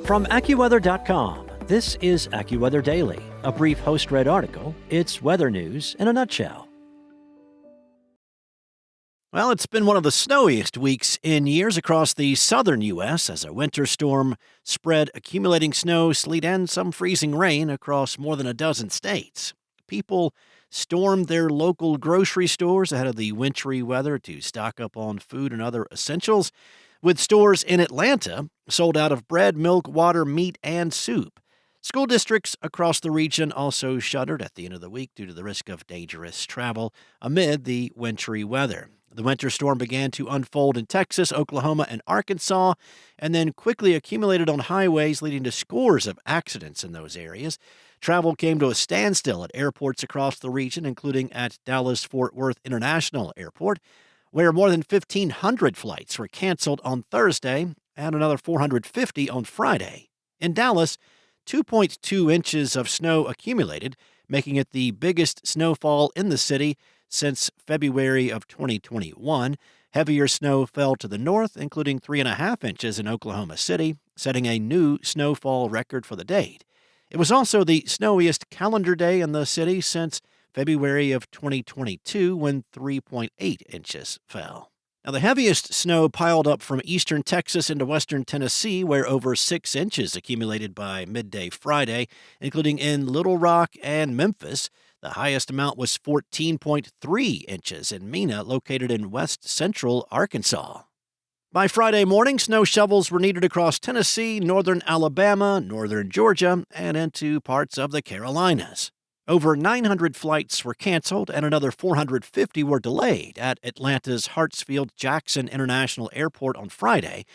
From AccuWeather.com, this is AccuWeather Daily, a brief host-read article. It's weather news in a nutshell. Well, it's been one of the snowiest weeks in years across the southern U.S. as a winter storm spread accumulating snow, sleet, and some freezing rain across more than a dozen states. People stormed their local grocery stores ahead of the wintry weather to stock up on food and other essentials, with stores in Atlanta sold out of bread, milk, water, meat, and soup. School districts across the region also shuttered at the end of the week due to the risk of dangerous travel amid the wintry weather. The winter storm began to unfold in Texas, Oklahoma, and Arkansas, and then quickly accumulated on highways, leading to scores of accidents in those areas. Travel came to a standstill at airports across the region, including at Dallas-Fort Worth International Airport, where more than 1,500 flights were canceled on Thursday and another 450 on Friday. In Dallas, 2.2 inches of snow accumulated, making it the biggest snowfall in the city since February of 2021. Heavier snow fell to the north, including 3.5 inches in Oklahoma City, setting a new snowfall record for the date. It was also the snowiest calendar day in the city since February of 2022, when 3.8 inches fell. Now, the heaviest snow piled up from eastern Texas into western Tennessee, where over 6 inches accumulated by midday Friday, including in Little Rock and Memphis. The highest amount was 14.3 inches in Mena, located in west central Arkansas. By Friday morning, snow shovels were needed across Tennessee, northern Alabama, northern Georgia, and into parts of the Carolinas. Over 900 flights were canceled and another 450 were delayed at Atlanta's Hartsfield-Jackson International Airport on Friday.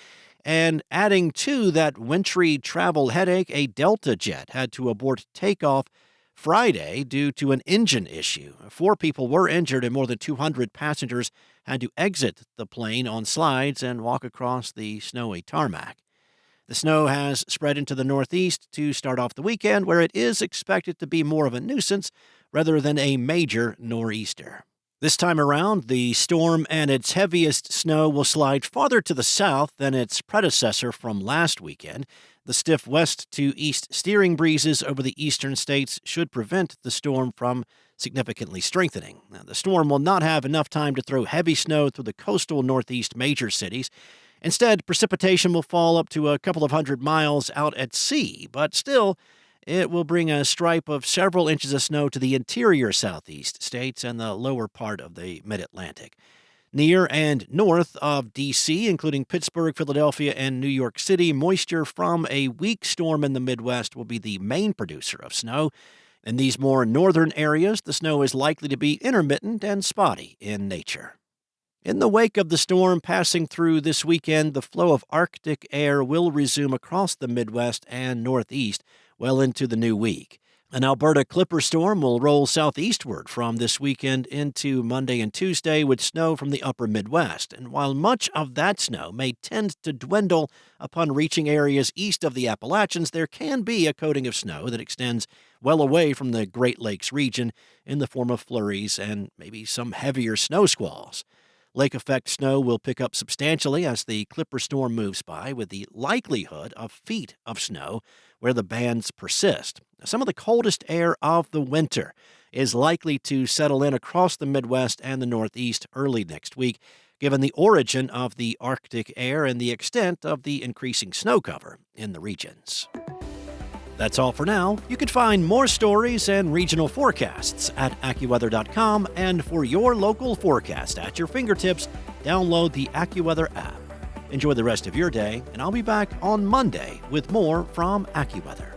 And adding to that wintry travel headache, a Delta jet had to abort takeoff Friday due to an engine issue. 4 people were injured and more than 200 passengers had to exit the plane on slides and walk across the snowy tarmac. The snow has spread into the northeast to start off the weekend, where it is expected to be more of a nuisance rather than a major nor'easter. This time around, the storm and its heaviest snow will slide farther to the south than its predecessor from last weekend. The stiff west to east steering breezes over the eastern states should prevent the storm from significantly strengthening. Now, the storm will not have enough time to throw heavy snow through the coastal northeast major cities. Instead, precipitation will fall up to a couple of hundred miles out at sea, but still, it will bring a stripe of several inches of snow to the interior southeast states and the lower part of the mid-Atlantic. Near and north of D.C., including Pittsburgh, Philadelphia, and New York City, moisture from a weak storm in the Midwest will be the main producer of snow. In these more northern areas, the snow is likely to be intermittent and spotty in nature. In the wake of the storm passing through this weekend, the flow of Arctic air will resume across the Midwest and Northeast well into the new week. An Alberta Clipper storm will roll southeastward from this weekend into Monday and Tuesday with snow from the upper Midwest. And while much of that snow may tend to dwindle upon reaching areas east of the Appalachians, there can be a coating of snow that extends well away from the Great Lakes region in the form of flurries and maybe some heavier snow squalls. Lake effect snow will pick up substantially as the Clipper storm moves by, with the likelihood of feet of snow where the bands persist. Some of the coldest air of the winter is likely to settle in across the Midwest and the Northeast early next week, given the origin of the Arctic air and the extent of the increasing snow cover in the regions. That's all for now. You can find more stories and regional forecasts at AccuWeather.com, and for your local forecast at your fingertips, download the AccuWeather app. Enjoy the rest of your day, and I'll be back on Monday with more from AccuWeather.